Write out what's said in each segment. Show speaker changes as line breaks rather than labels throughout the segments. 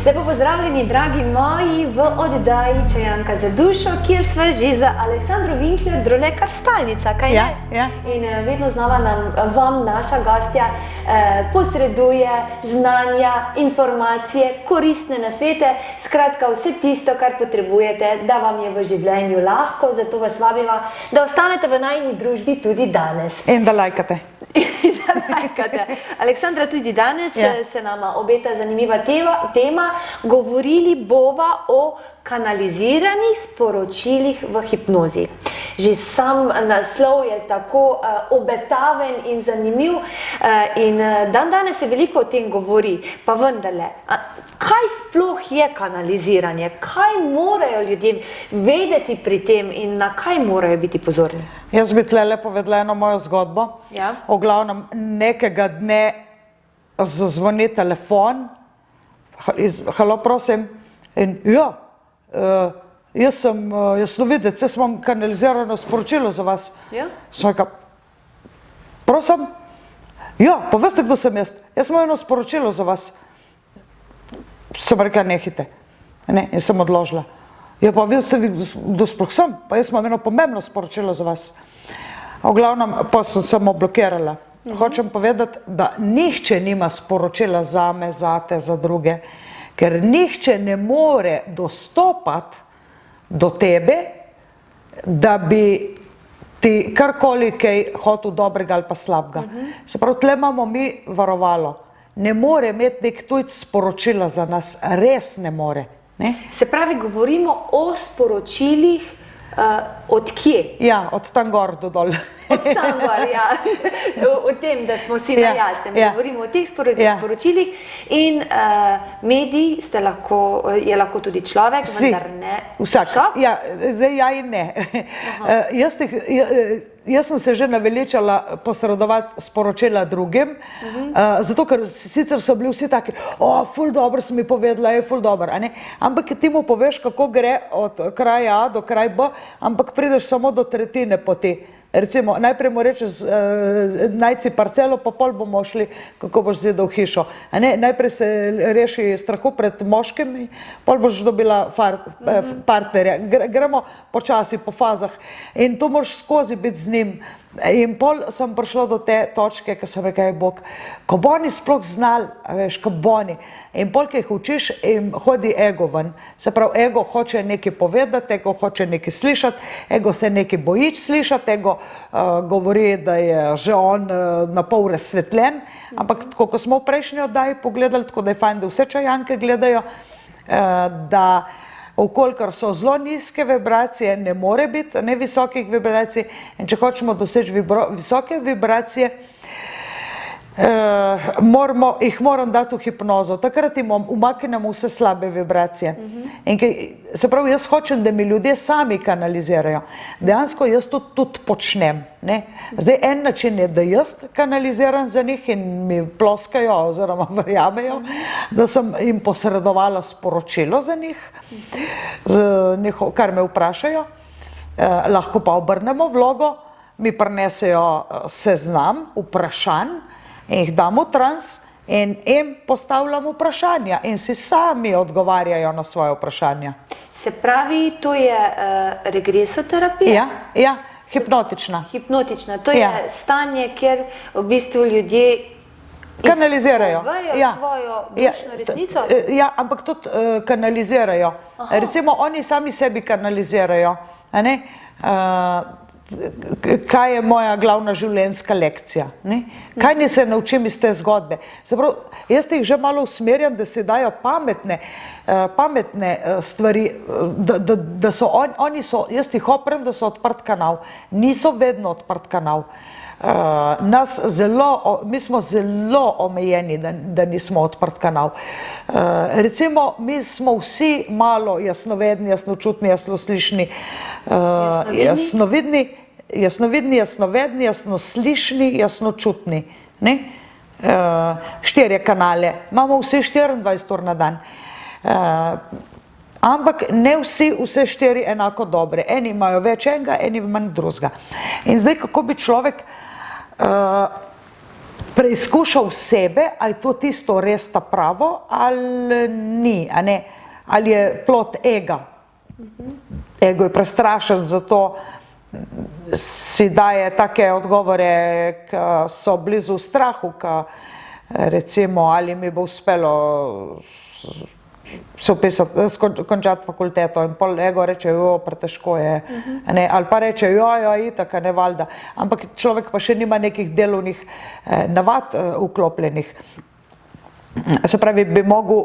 Lepo pozdravljeni, dragi moji, v oddaji Čajanka za dušo, kjer sva že za Aleksandro Winkler, drole kar stalnica, kaj ne?
Ja.
In vedno znova vam naša gostja posreduje znanja, informacije, koristne nasvete, skratka vse tisto, kar potrebujete, da vam je v življenju lahko, zato vas vabimo, da ostanete v najini družbi tudi danes.
In da lajkate.
Aleksandra, tudi danes se nama obeta zanimiva tema. Govorili bova o kanaliziranih sporočilih v hipnozi. Že sam naslov je tako obetaven in zanimiv in danes se veliko o tem govori, pa vendarle, kaj sploh je kanaliziranje? Kaj morajo ljudje vedeti pri tem in na kaj morajo biti pozorni?
Jaz bi tlele povedala eno mojo zgodbo. V glavnem, nekega dne zazvoni telefon, halo, prosim, in jaz sem jasnovidec, jaz imam kanalizirano sporočilo za vas. Sem rekel, prosim? Ja, pa veste, kdo sem jaz? Jaz imam eno sporočilo za vas. Sem rekel, nehite. In sem odložila. Ja, pa veste, kdo sploh sem? Pa jaz imam eno pomembno sporočilo za vas. V glavnem, pa sem samo blokirala. Hočem povedati, da nihče nima sporočila zame, zate, za druge, ker nihče ne more dostopati do tebe, da bi ti karkoli kaj hotel dobrega ali pa slabega. Se pravi, tle imamo mi varovalo. Ne more imeti nek tujc sporočila za nas, res ne more.
Se pravi, govorimo o sporočilih od kje?
Ja, od tam gor do dol.
Od tam gor, ja. O tem, da smo si na jasnem. Govorimo o teh sporočilih in mediji je lahko tudi človek, vendar ne
vsak. Ja, zdaj ja in ne. Jaz sem se že naveličala posredovati sporočila drugim, zato ker sicer so bili vsi taki, ful dobro si mi povedala, je ful dobro, ampak ti mu poveš, kako gre od kraja A do kraj B, ampak prideš samo do tretjine poti. Recimo, najprej mu rečeš, najci parcelo, pa pol bomo šli, kako boš zidal hišo. Najprej se reši strahu pred moškim, pol boš dobila partnerja. Gremo počasi, po fazah. In tu moraš skozi biti z njim. In pol sem prišla do te točke, ko sem rekel, Bog, ko bo oni sploh znali, veš, ko bo oni. In pol, ki jih učiš, jim hodi ego ven. Se pravi, ego hoče nekaj povedati, ego hoče nekaj slišati, ego se nekaj bojič slišati, ego govori, da je že on na pol razsvetljen. Ampak tako, ko smo v prejšnji oddaji pogledali, tako da je fajn, da vse čajanke gledajo, da vkolikor so zelo nizke vibracije, ne more biti visokih vibracij, in če hočemo doseči visoke vibracije, jih moram dati v hipnozo. Takrat jim umaknemo vse slabe vibracije. Se pravi, jaz hočem, da mi ljudje sami kanalizirajo. Dejansko jaz to tudi počnem. Zdaj, en način je, da jaz kanaliziram za njih in mi ploskajo oziroma verjamejo, da sem jim posredovala sporočilo za njih, kar me vprašajo. Lahko pa obrnemo vlogo, mi prinesejo seznam vprašanj, in jih dam v trans in jim postavljam vprašanja in si sami odgovarjajo na svoje vprašanja.
Se pravi, to je regresoterapija?
Ja, hipnotična.
Hipnotična, to je stanje, kjer v bistvu ljudje
kanalizirajo
svojo dušno resnico?
Ja, ampak tudi kanalizirajo. Recimo, oni sami sebi kanalizirajo. Kaj je moja glavna življenjska lekcija? Kaj ne se naučim iz te zgodbe? Jaz jih že malo usmerjam, da se dajo pametne stvari, da so oni, jaz jih oprem, da so odprt kanal. Niso vedno odprt kanal. Mi smo zelo omejeni, da nismo odprt kanal. Recimo, mi smo vsi malo jasnovedni, jasnočutni, jasnoslišni, jasnovidni, jasnovedni, jasnoslišni, jasnočutni. 4 kanale. Imamo vsi 24 ur na dan. Ampak ne vse 4 enako dobre. Eni imajo več enega, eni manj drugega. In zdaj, kako bi človek preizkušal sebe, ali je to tisto res ta pravo ali ni, a ne? Ali je plod ega. Ego je prestrašen, zato si daje take odgovore, ki so blizu strahu, ki recimo, ali mi bo uspelo se upisati, končati fakulteto in pol ego reče, jo, pretežko je, ne, ali pa reče, jo, itak, ne valjda, ampak človek pa še nima nekih delovnih navad vklopljenih. Se pravi,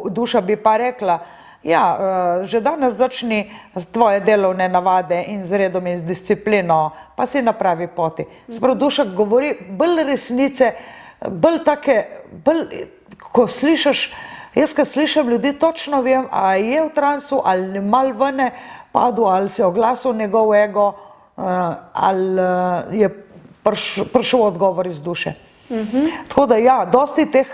duša bi pa rekla, ja, že danes začni tvoje delovne navade in z redom in z disciplino, pa si na pravi poti. Se pravi, duša govori bolj resnice, bolj take, ko slišiš, jaz, ko slišim ljudi, točno vem, ali je v transu, ali mal vene padel, ali se je oglasil njegov ego, ali je prišel odgovor iz duše. Tako da ja, dosti teh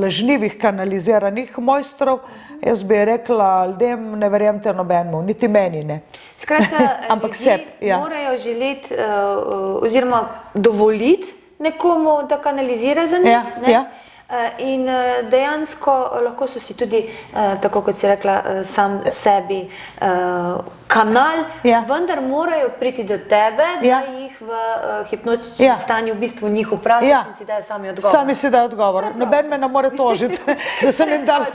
lažnivih kanaliziranih mojstrov, jaz bi rekla, ljudem ne verjemite nobenemu, niti meni ne.
Skratka, ljudje morajo želeti oziroma dovoliti nekomu, da kanalizira za njih, ne? In dejansko lahko so si tudi, tako kot si rekla, sam sebi kanal, vendar morajo priti do tebe, da jih v hipnotičnem stanju v bistvu njih vprašaš in si dajo sami odgovor.
Sami si dajo odgovor. Noben me ne more tožiti, da sem jim dala,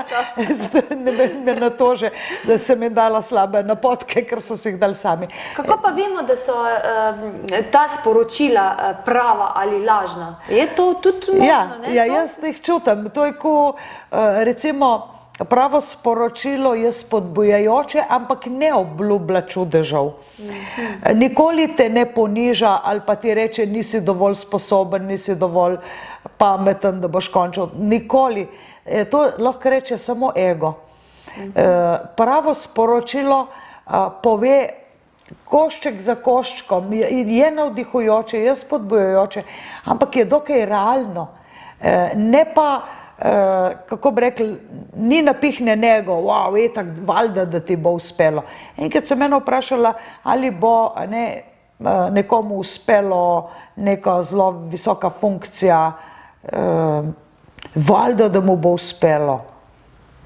noben me ne toži, da sem jim dala slabe napotke, ker so si jih dali sami.
Kako pa vemo, da so ta sporočila prava ali lažna? Je to tudi možno, ne?
Ja, jaz jih čutim. To je, ko recimo pravo sporočilo je spodbujajoče, ampak ne obljublja čudežev. Nikoli te ne poniža ali pa ti reče, nisi dovolj sposoben, nisi dovolj pameten, da boš končal. Nikoli. To lahko reče samo ego. Pravo sporočilo pove košček za koščkom, je navdihujoče, je spodbujajoče, ampak je dokaj realno. Ne pa, kako bi rekli, ni napihnjenega, wow, etak, valjda, da ti bo uspelo. Enkrat sem mene vprašala, ali bo nekomu uspelo neka zelo visoka funkcija, valjda, da mu bo uspelo.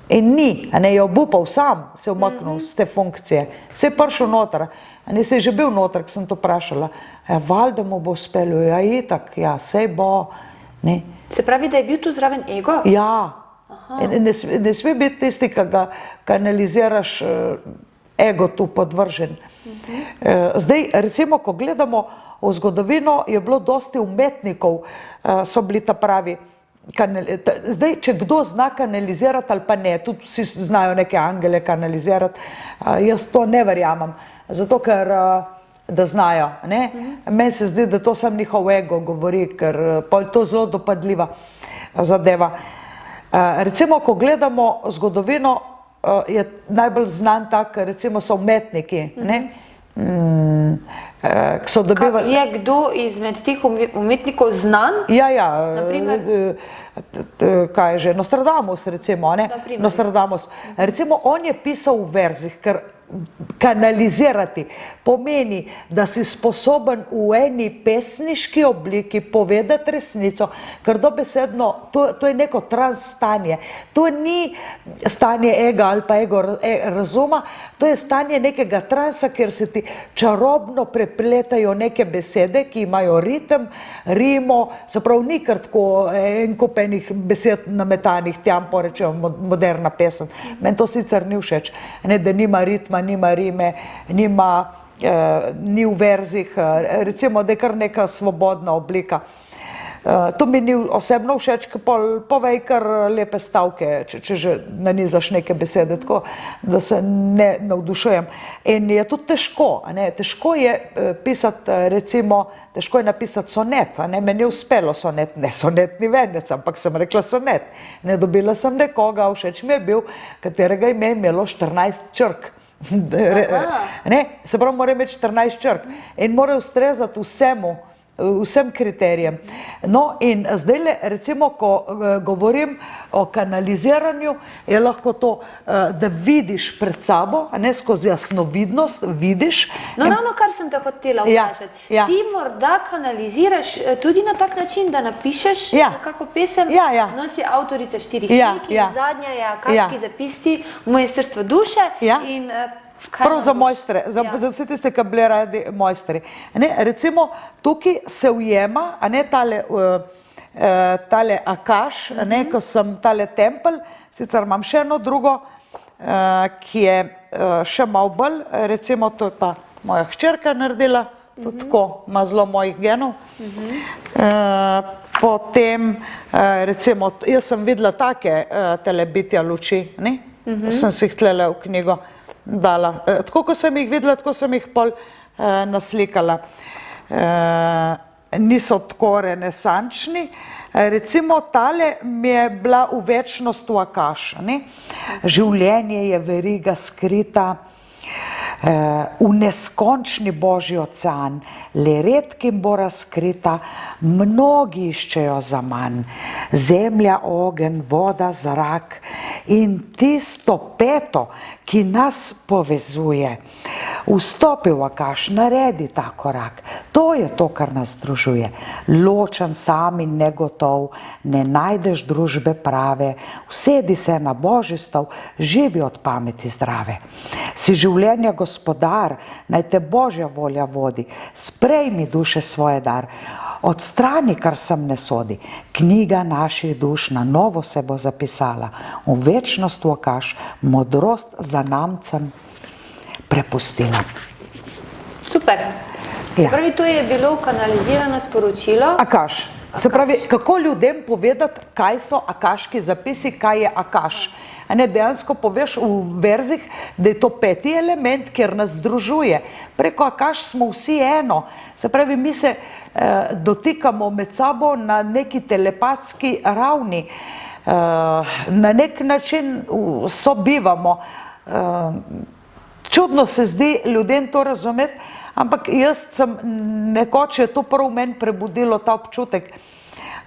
In ni, je obupal sam, se umaknil z te funkcije. Se je prišel noter, se je že bil noter, ko sem to vprašala. Valjda mu bo uspelo, ja, itak, ja, sej bo.
Se pravi, da je bil tu zraven ego?
Ja, ne sme biti tisti, ki ga kanaliziraš, ego tu podvržen. Zdaj, recimo, ko gledamo v zgodovino, je bilo dosti umetnikov, so bili ta pravi. Zdaj, če kdo zna kanalizirati ali pa ne, tudi vsi znajo neke angele kanalizirati, jaz to ne verjamem, zato ker da znajo. Meni se zdi, da to sam njihov ego govori, ker pa je to zelo dopadljiva zadeva. Recimo, ko gledamo zgodovino, je najbolj znan tak, recimo so umetniki, ki so dobivali...
Je kdo izmed teh umetnikov znan?
Ja, kaj je že, Nostradamus recimo, Nostradamus. Recimo, on je pisal v verzih, ker kanalizirati pomeni, da si sposoben v eni pesniški obliki povedati resnico, ker dobesedno, to je neko trans stanje. To ni stanje ega ali pa ego razuma, to je stanje nekega transa, kjer se ti čarobno prepletajo neke besede, ki imajo ritem, rimo, se pravi, ni kar tako en kup enih besed nametanih, tjam porečejo moderna pesem. Meni to sicer ni všeč, da nima ritma, nima rime, ni v verzih, recimo, da je kar neka svobodna oblika. To mi ni osebno všeč, povej kar lepe stavke, če že nanizaš neke besede, tako da se ne navdušujem. In je tudi težko, težko je pisati, recimo, težko je napisati sonet, meni je uspelo sonet, ne sonetni venec, ampak sem rekla sonet. Dobila sem nekoga, všeč mi je bil, katerega ime je imelo 14 črk. Se pravi, mora imeti 14 črk in mora ustrezati vsemu vsem kriterijem. No in zdaj recimo, ko govorim o kanaliziranju, je lahko to, da vidiš pred sabo, a ne skozi jasnovidnost, vidiš.
No, ravno kar sem te hotela vprašati. Ti morda kanaliziraš tudi na tak način, da napišeš kako pesem, no si avtorica 4 knjig in zadnja je Akaški zapisi Mojstrstvo duše in
prav za mojstre, za vse tiste, ki bili radi mojstri. Recimo, tukaj se ujema, tale Akaš, ko sem tale tempelj, sicer imam še eno drugo, ki je še malo bolj, recimo, to je pa moja hčerka naredila, tudi tako, ima zelo mojih genov. Potem, recimo, jaz sem videla take tele bitja luči, sem si jih tlele v knjigo dala. Tako, ko sem jih videla, tako sem jih pol naslikala. Niso tako renesančni. Recimo, tale mi je bila v večnost v Akaš. Življenje je veriga skrita v neskončni Božji ocean, le redkim bo razkrita, mnogi iščejo zaman. Zemlja, ogenj, voda, zrak in tisto peto, ki nas povezuje. Vstopi v Akaš, naredi ta korak. To je to, kar nas združuje. Ločen, sam in negotov, ne najdeš družbe prave, usedi se na Božji stol, živi od pameti zdrave. Si življenja gospodar, naj te Božja volja vodi, sprejmi duše svoje dar, odstrani, kar sem ne sodi. Knjiga naših duš na novo se bo zapisala, v večnost v Akaš, modrost zanamcem prepustila.
Super. Se pravi, to je bilo kanalizirano sporočilo.
Akaš. Se pravi, kako ljudem povedati, kaj so akaški zapisi, kaj je Akaš. Dejansko poveš v verzih, da je to peti element, kjer nas združuje. Preko Akaš smo vsi eno. Se pravi, mi se dotikamo med sabo na neki telepatski ravni. Na nek način sobivamo. Čudno se zdi ljudem to razumeti, ampak jaz sem nekoč je to prav v meni prebudilo ta občutek.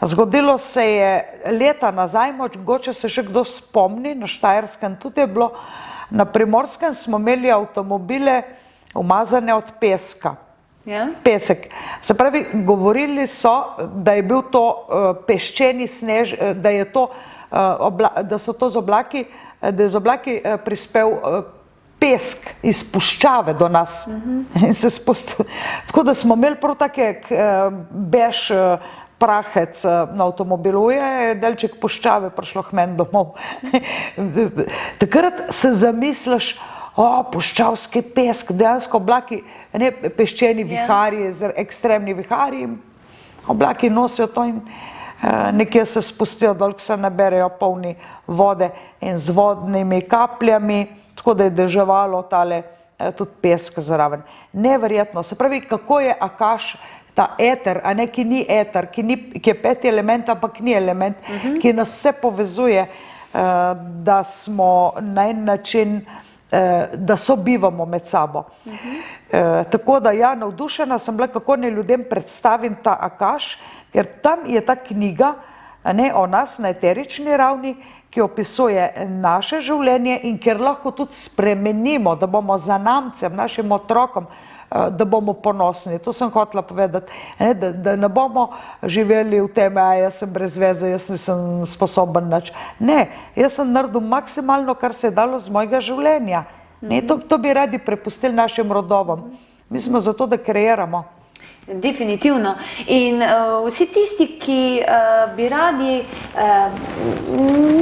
Zgodilo se je leta nazaj, mogoče se še kdo spomni, na Štajerskem tudi je bilo, na Primorskem smo imeli avtomobile umazane od peska. Pesek. Se pravi, govorili so, da je bil to peščeni snež, da so to z oblaki, da je z oblaki prispel pesk iz puščave do nas. Tako da smo imeli prav take bež prahec na avtomobilu, je delček puščave prišlo k meni domov. Takrat se zamisliš, puščavski pesk, dejansko oblaki, peščeni viharji, ekstremni viharji, oblaki nosijo to in nekje se spustijo dol, ko se naberejo polni vode in z vodnimi kapljami, tako da je deževalo tale tudi pesk zraven. Neverjetno. Se pravi, kako je Akaš, ta eter, ki ni eter, ki je peti element, ampak ni element, ki nas vse povezuje, da smo na en način, da sobivamo med sabo. Tako da ja, navdušena sem bila, kako naj ljudem predstavim ta Akaš, ker tam je ta knjiga o nas na eterični ravni, ki opisuje naše življenje in kjer lahko tudi spremenimo, da bomo zanamcem, našim otrokom, da bomo ponosni. To sem hotela povedati, da ne bomo živeli v tem, jaz sem brez veze, jaz nisem sposoben nič. Ne, jaz sem naredil maksimalno, kar se je dalo z mojega življenja. To bi radi prepustili našim rodovom. Mi smo zato, da kreiramo.
Definitivno. In vsi tisti, ki bi radi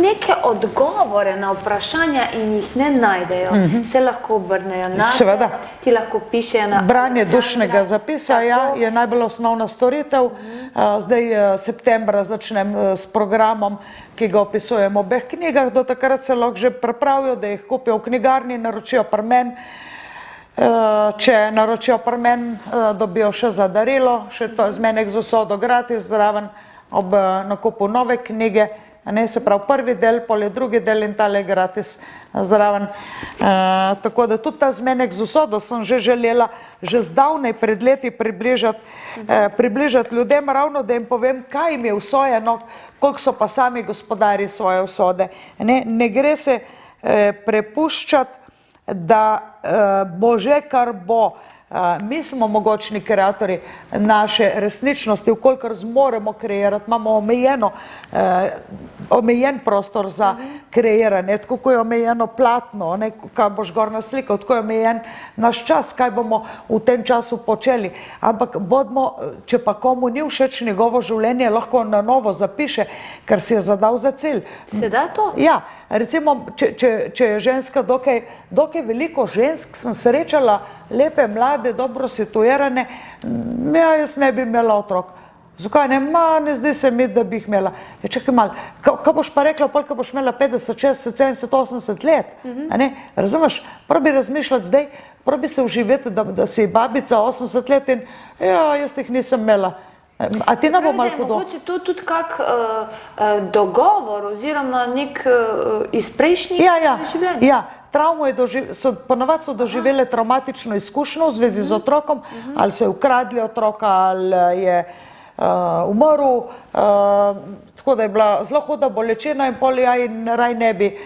neke odgovore na vprašanja in jih ne najdejo, se lahko obrnejo na te, ti lahko pišejo na
branje dušnega zapisa, je najbolj osnovna storitev. Zdaj septembra začnem s programom, ki ga opisujem v obeh knjigah, do takrat se lahko že pripravijo, da jih kupijo v knjigarni, naročijo pri meni. Če naročijo pri meni, dobijo še za darilo, še to z mene z vsodo gratis, zraven ob nakupu nove knjige, se pravi prvi del, pol je drugi del in tale gratis zraven. Tako da tudi ta zmenek z usodo sem že želela že zdavnej pred leti približati ljudem, ravno da jim povem, kaj jim je usojeno, koliko so pa sami gospodari svoje usode. Ne gre se prepuščati, da bo že kar bo. Mi smo mogočni kreatorji naše resničnosti, vkolikor zmoremo kreirati, imamo omejen prostor za kreiranje, tako ko je omejeno platno, kaj boš gor naslikal, tako je omejen naš čas, kaj bomo v tem času počeli. Ampak bodimo, če pa komu ni všeč njegovo življenje, lahko na novo zapiše, ker si je zadal za cilj.
Se da to?
Ja, recimo, če je ženska, dokaj veliko žensk sem srečala, lepe, mlade, dobro situirane, jaz ne bi imela otrok. Zakaj ne? Ne zdi se mi, da bi jih imela. Čakaj malo, kaj boš pa rekla, ko boš imela 50, 60, 70, 80 let? Razumeš? Probi razmišljati zdaj, probi se vživeti, da si babica 80 let in jaz jih nisem imela. A ti ne bo malo hudo?
Mogoče to tudi kak dogovor oziroma nek iz prejšnjih življenj?
Ja, ponavadi so doživele travmatično izkušnjo v zvezi z otrokom, ali so je ukradli otroka, ali je umrl, tako da je bila zelo huda bolečina in pol in raj ne bi.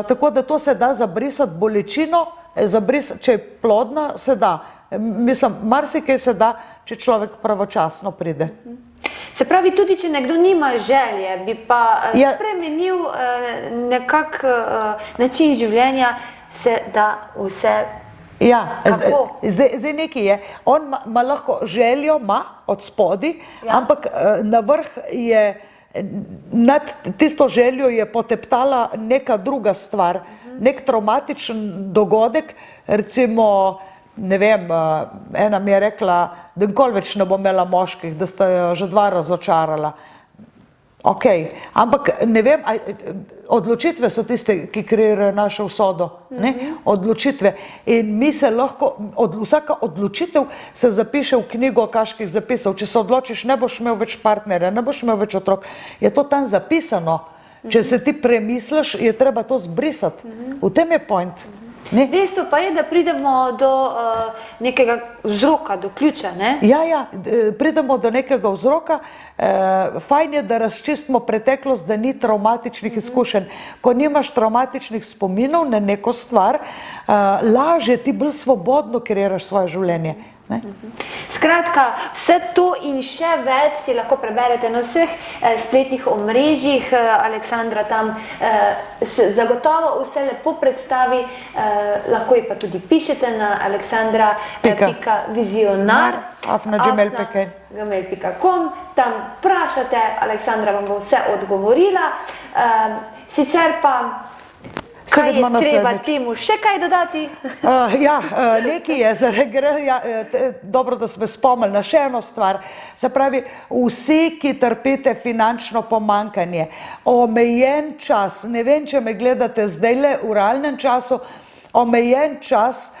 Tako da to se da zabrisati bolečino, če je plodna, se da. Mislim, marsikaj se da, če človek pravočasno pride.
Se pravi, tudi če nekdo nima želje, bi pa spremenil nekak način življenja, se da vse.
Ja, zdaj nekaj je. On ima lahko željo, ima od spodi, ampak na vrh je, nad tisto željo je poteptala neka druga stvar, nek travmatičen dogodek, recimo, ne vem, ena mi je rekla, da nikoli več ne bo imela moških, da sta jo že 2 razočarala. Ok, ampak ne vem, odločitve so tiste, ki kreirajo našo usodo. Odločitve. In mi se lahko, vsaka odločitev se zapiše v knjigo kaških zapisov. Če se odločiš, ne boš imel več partnerja, ne boš imel več otrok, je to tam zapisano. Če se ti premisliš, je treba to zbrisati. V tem je point.
Dejstvo pa je, da pridemo do nekega vzroka, do ključa, ne?
Ja, pridemo do nekega vzroka. Fajn je, da razčistimo preteklost, da ni travmatičnih izkušenj. Ko nimaš travmatičnih spominov na neko stvar, lažje ti bolj svobodno kreiraš svoje življenje.
Skratka, vse to in še več si lahko preberete na vseh spletnih omrežjih. Aleksandra tam zagotovo vse lepo predstavi, lahko ji pa tudi pišete na aleksandra.vizionar@gmail.com, tam vprašate, Aleksandra vam bo vse odgovorila. Sicer pa kaj je treba temu še kaj dodati?
Ja, nekaj je, dobro, da smo spomnili na še eno stvar. Se pravi, vsi, ki trpite finančno pomanjkanje, omejen čas, ne vem, če me gledate zdajle v realnem času, omejen čas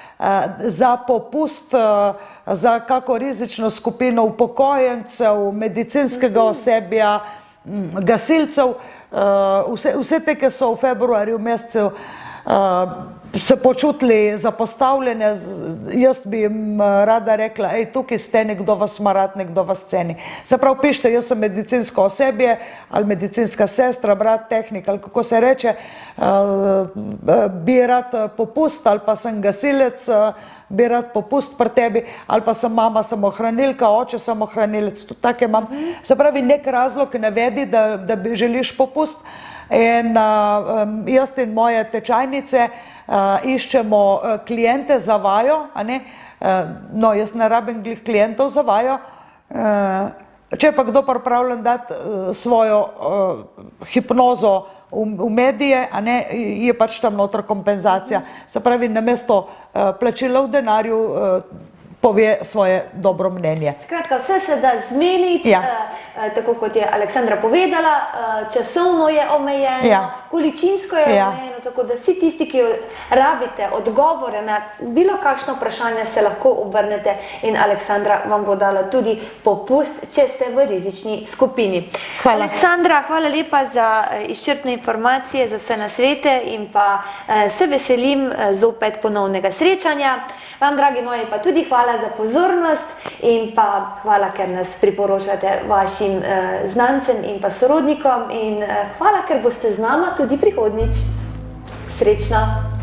za popust za kako rizično skupino upokojencev, medicinskega osebja, gasilcev, vse te, ki so v februarju mesecu se počutili zapostavljene, jaz bi jim rada rekla, tukaj ste, nekdo vas ima rad, nekdo vas ceni. Se pravi, pišite, jaz sem medicinsko osebje, ali medicinska sestra, brat, tehnik, ali kako se reče, bi rad popust, ali pa sem gasilec, bi rad popust pri tebi, ali pa sem mama samohranilka, oče samohranilec, tudi take imam. Se pravi, nek razlog navedi, da bi želiš popust. In jaz in moje tečajnice iščemo klijente za vajo, no, jaz ne rabim glih klientov za vajo. Če pa kdo pripravljen dati svojo hipnozo v medije, je pač tam noter kompenzacija. Se pravi, namesto plačila v denarju pove svoje dobro mnenje.
Skratka, vse se da zmeniti, tako kot je Aleksandra povedala, časovno je omejeno, količinsko je omejeno, tako da vsi tisti, ki rabite odgovore na bilo kakšno vprašanje, se lahko obrnete in Aleksandra vam bo dala tudi popust, če ste v rizični skupini.
Hvala.
Aleksandra, hvala lepa za izčrpne informacije, za vse nasvete in pa se veselim zopet ponovnega srečanja. Vam, dragi moji, pa tudi hvala za pozornost in pa hvala, ker nas priporočate vašim znancem in pa sorodnikom in hvala, ker boste z nama tudi prihodnjič. Srečno!